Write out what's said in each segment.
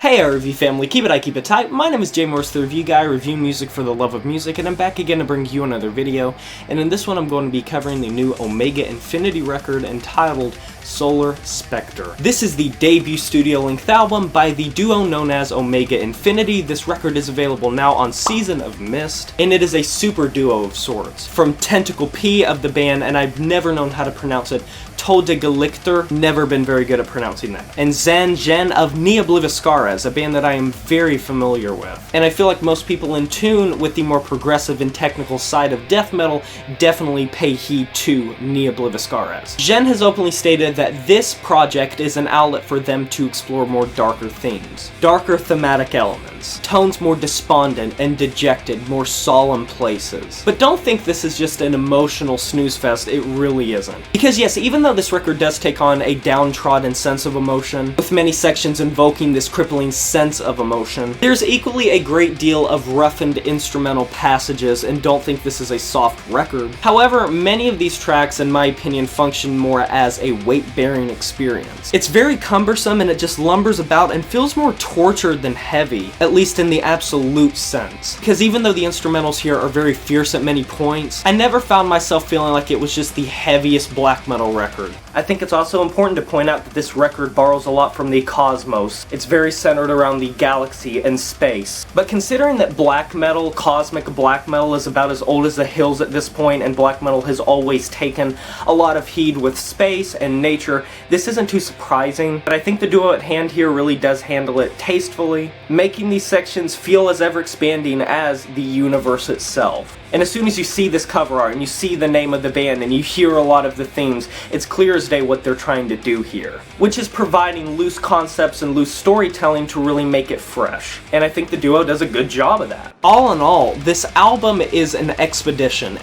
Hey review family, keep it tight. My name is Xenoyr, the review guy, review music for the love of music, and I'm back again to bring you another video. And in this one I'm going to be covering the new Omega Infinity record entitled Solar Spectre. This is the debut studio-length album by the duo known as Omega Infinity. This record is available now on Season of Mist, and it is a super duo of sorts. From Tentakel P of the band, and I've never known how to pronounce it, Todtgelichter, never been very good at pronouncing that. And Xenoyr of Ne Obliviscaris, a band that I am very familiar with. And I feel like most people in tune with the more progressive and technical side of death metal definitely pay heed to Ne Obliviscaris. Xen has openly stated that this project is an outlet for them to explore more darker themes. Darker thematic elements. Tones more despondent and dejected, more solemn places. But don't think this is just an emotional snooze fest, it really isn't. Because yes, even though this record does take on a downtrodden sense of emotion, with many sections invoking this crippling sense of emotion, there's equally a great deal of roughened instrumental passages, and don't think this is a soft record. However, many of these tracks, in my opinion, function more as a weight-bearing experience. It's very cumbersome and it just lumbers about and feels more tortured than heavy, at least in the absolute sense. Because even though the instrumentals here are very fierce at many points, I never found myself feeling like it was just the heaviest black metal record. I think it's also important to point out that this record borrows a lot from the cosmos. It's very centered around the galaxy and space. But considering that black metal, cosmic black metal, is about as old as the hills at this point, and black metal has always taken a lot of heed with space and nature, this isn't too surprising. But I think the duo at hand here really does handle it tastefully, making these sections feel as ever-expanding as the universe itself. And as soon as you see this cover art and you see the name of the band and you hear a lot of the themes, it's clear as day what they're trying to do here, which is providing loose concepts and loose storytelling to really make it fresh. And I think the duo does a good job of that. All in all, this album is an expedition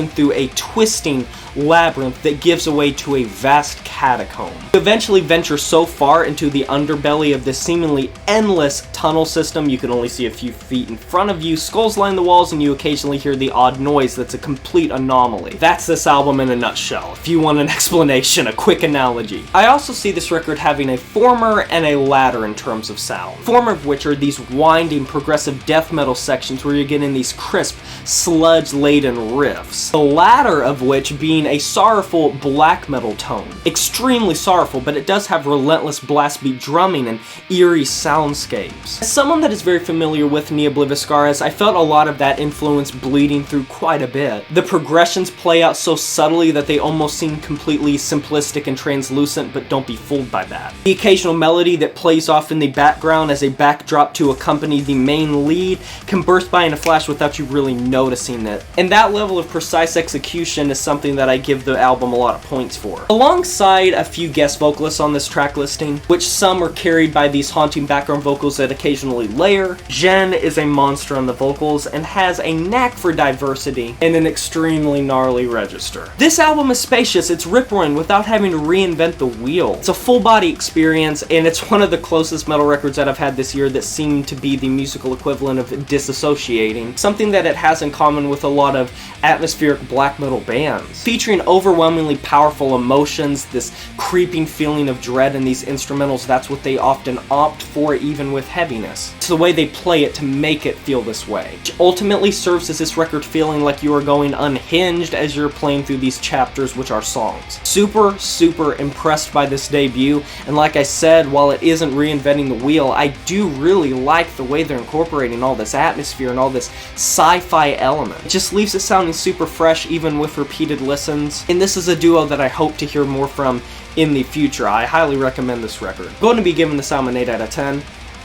through a twisting labyrinth that gives away to a vast catacomb. You eventually venture so far into the underbelly of this seemingly endless tunnel system, you can only see a few feet in front of you, skulls line the walls, and you occasionally hear the odd noise that's a complete anomaly. That's this album in a nutshell. If you want an explanation, a quick analogy. I also see this record having a former and a latter in terms of sound. Former of which are these winding, progressive death metal sections where you're getting these crisp, sludge-laden riffs. The latter of which being a sorrowful black metal tone. Extremely sorrowful, but it does have relentless blast beat drumming and eerie soundscapes. As someone that is very familiar with Ne Obliviscaris, I felt a lot of that influence bleeding through quite a bit. The progressions play out so subtly that they almost seem completely simplistic and translucent, but don't be fooled by that. The occasional melody that plays off in the background as a backdrop to accompany the main lead can burst by in a flash without you really noticing it. And that level of precise execution is something that I give the album a lot of points for. Alongside a few guest vocalists on this track listing, which some are carried by these haunting background vocals that occasionally layer, Xen is a monster on the vocals and has a knack for diversity in an extremely gnarly register. This album is spacious, it's rip-roaring without having to reinvent the wheel. It's a full-body experience, and it's one of the closest metal records that I've had this year that seem to be the musical equivalent of disassociating, something that it has in common with a lot of atmospheric black metal bands. Featuring overwhelmingly powerful emotions, this creeping feeling of dread in these instrumentals, that's what they often opt for even with heaviness. It's the way they play it to make it feel this way, which ultimately serves as this record feeling like you are going unhinged as you're playing through these chapters, which are songs. Super impressed by this debut, and like I said, while it isn't reinventing the wheel, I do really like the way they're incorporating all this atmosphere and all this sci-fi element. It just leaves it sounding super fresh even with repeated listens, and this is a duo that I hope to hear more from in the future. I highly recommend this record. I'm going to be giving this album an 8 out of 10.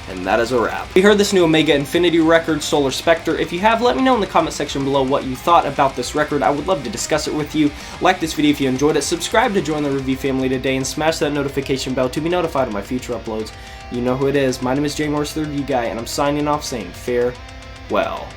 And that is a wrap. We heard this new Omega Infinity record, Solar Spectre. If you have, let me know in the comment section below what you thought about this record. I would love to discuss it with you. Like this video if you enjoyed it. Subscribe to join the review family today and smash that notification bell to be notified of my future uploads. You know who it is. My name is Xenoyr, the review guy, and I'm signing off saying farewell.